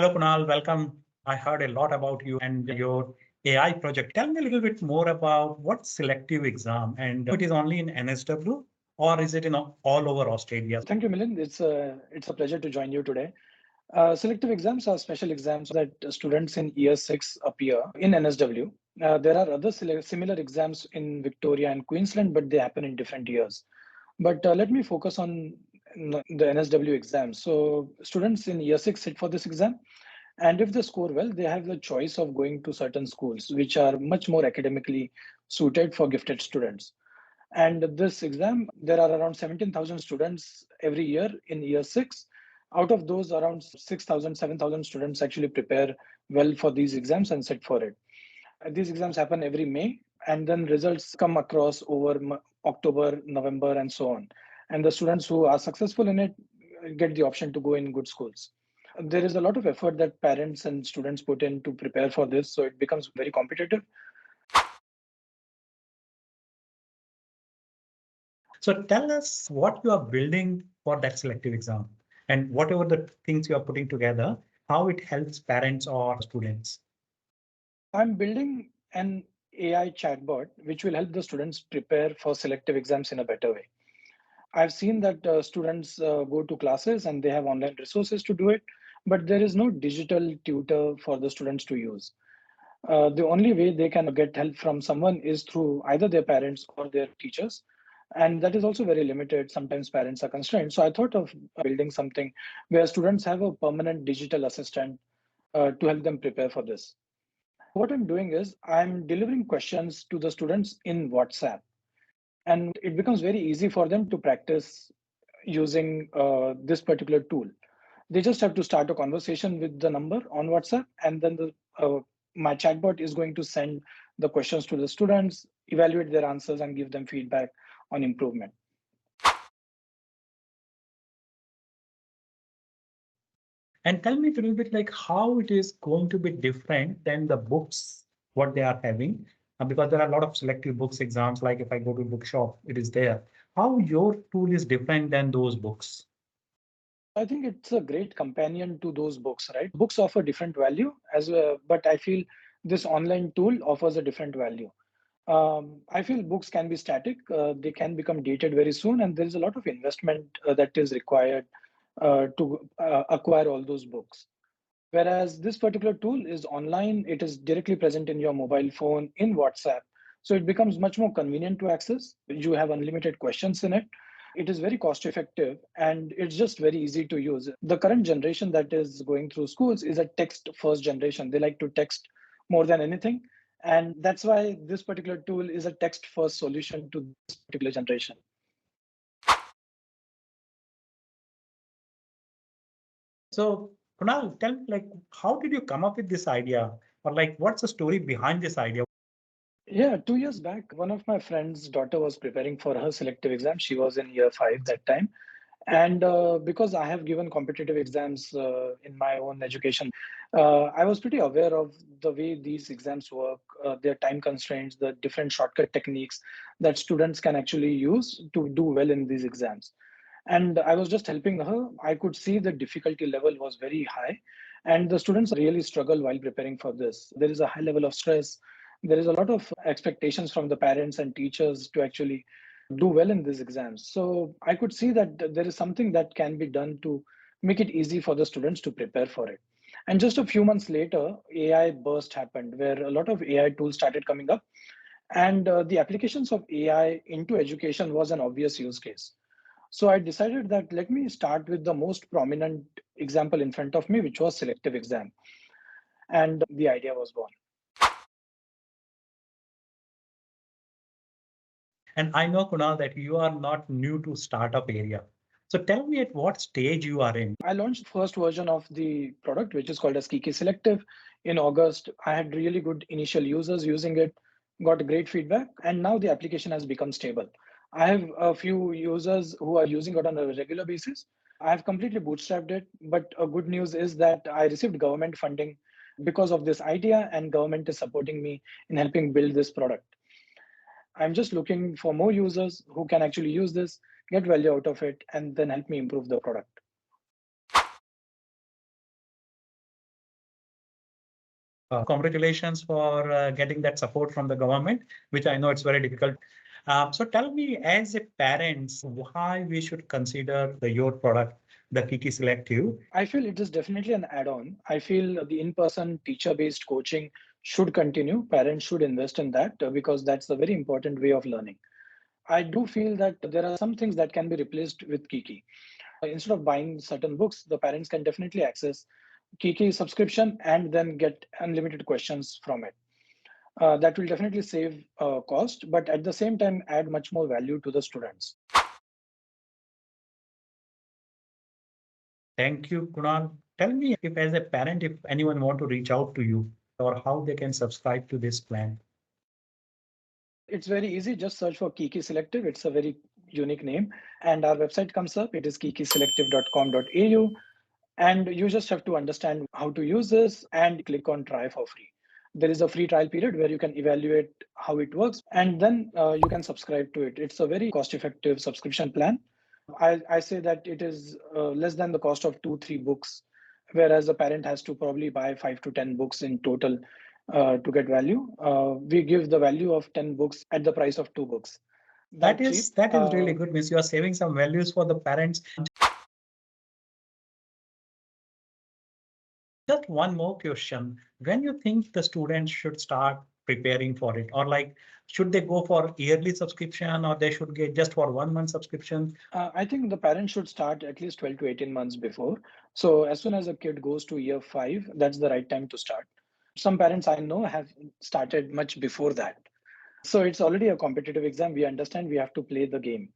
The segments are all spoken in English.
Hello, Kunal. Welcome. I heard a lot about you and your AI project. Tell me a little bit more about what selective exam and it is only in NSW or is it in all over Australia? Thank you, Milind. It's a pleasure to join you today. Selective exams are special exams that students in year 6 appear in NSW. There are other similar exams in Victoria and Queensland, but they happen in different years. But let me focus on the NSW exam. So students in year 6 sit for this exam. And if they score well, they have the choice of going to certain schools, which are much more academically suited for gifted students. And this exam, there are around 17,000 students every year in year 6. Out of those, around 6,000, 7,000 students actually prepare well for these exams and sit for it. These exams happen every May, and then results come across over October, November, and so on. And the students who are successful in it get the option to go in good schools. There is a lot of effort that parents and students put in to prepare for this, so it becomes very competitive. So tell us what you are building for that selective exam and whatever the things you are putting together, how it helps parents or students. I'm building an AI chatbot which will help the students prepare for selective exams in a better way. I've seen that students go to classes and they have online resources to do it, but there is no digital tutor for the students to use. The only way they can get help from someone is through either their parents or their teachers. And that is also very limited. Sometimes parents are constrained. So I thought of building something where students have a permanent digital assistant to help them prepare for this. What I'm doing is I'm delivering questions to the students in WhatsApp, and it becomes very easy for them to practice using this particular tool. They just have to start a conversation with the number on WhatsApp, and then my chatbot is going to send the questions to the students, evaluate their answers, and give them feedback on improvement. And tell me a little bit like how it is going to be different than the books, what they are having, because there are a lot of selective books exams, like if I go to bookshop, it is there. How your tool is different than those books? I think it's a great companion to those books, right? Books offer different value as well, but I feel this online tool offers a different value. I feel books can be static, they can become dated very soon, and there is a lot of investment that is required to acquire all those books. Whereas this particular tool is online, it is directly present in your mobile phone in WhatsApp. So it becomes much more convenient to access. You have unlimited questions in it. It is very cost effective and it's just very easy to use. The current generation that is going through schools is a text first generation. They like to text more than anything. And that's why this particular tool is a text first solution to this particular generation. So Kunal, tell me like how did you come up with this idea? Or like what's the story behind this idea? Yeah, 2 years back, one of my friend's daughter was preparing for her selective exam. She was in year 5 that time. And because I have given competitive exams in my own education, I was pretty aware of the way these exams work, their time constraints, the different shortcut techniques that students can actually use to do well in these exams. And I was just helping her. I could see the difficulty level was very high, and the students really struggle while preparing for this. There is a high level of stress. There is a lot of expectations from the parents and teachers to actually do well in these exams. So I could see that there is something that can be done to make it easy for the students to prepare for it. And just a few months later, AI burst happened where a lot of AI tools started coming up. And the applications of AI into education was an obvious use case. So I decided that let me start with the most prominent example in front of me, which was selective exam. And the idea was born. And I know, Kunal, that you are not new to startup area. So tell me at what stage you are in. I launched the first version of the product, which is called as Kiki Selective in August. I had really good initial users using it, got great feedback, and now the application has become stable. I have a few users who are using it on a regular basis. I have completely bootstrapped it, but a good news is that I received government funding because of this idea, and government is supporting me in helping build this product. I'm just looking for more users who can actually use this, get value out of it, and then help me improve the product. Congratulations for getting that support from the government, which I know it's very difficult. So tell me, as a parents, why we should consider your product, the Kiki Selective. I feel it is definitely an add-on. I feel the in-person teacher-based coaching should continue. Parents should invest in that because that's a very important way of learning. I do feel that there are some things that can be replaced with Kiki. Instead of buying certain books, the parents can definitely access Kiki subscription and then get unlimited questions from it. That will definitely save cost, but at the same time add much more value to the students. Thank you, Kunal. Tell me if as a parent, if anyone want to reach out to you or how they can subscribe to this plan. It's very easy. Just search for Kiki Selective. It's a very unique name. And our website comes up. It is kikiselective.com.au. And you just have to understand how to use this and click on try for free. There is a free trial period where you can evaluate how it works and then you can subscribe to it. It's a very cost effective subscription plan. I say that it is less than the cost of 2, 3 books, whereas a parent has to probably buy 5 to 10 books in total to get value. We give the value of 10 books at the price of 2 books. That That is cheap. that is really good. Means you are saving some values for the parents. Just one more question. When you think the students should start preparing for it, or like, should they go for yearly subscription or they should get just for 1 month subscription? I think the parents should start at least 12 to 18 months before. So as soon as a kid goes to year 5, that's the right time to start. Some parents I know have started much before that. So it's already a competitive exam. We understand we have to play the game.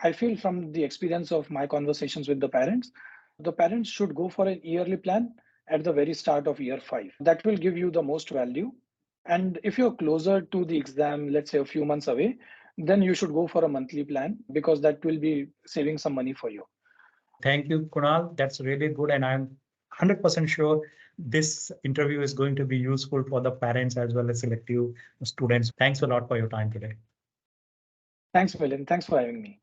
I feel from the experience of my conversations with the parents should go for a yearly plan at the very start of year 5. That will give you the most value. And if you're closer to the exam, let's say a few months away, then you should go for a monthly plan because that will be saving some money for you. Thank you, Kunal. That's really good. And I'm 100% sure this interview is going to be useful for the parents as well as selective students. Thanks a lot for your time today. Thanks, William. Thanks for having me.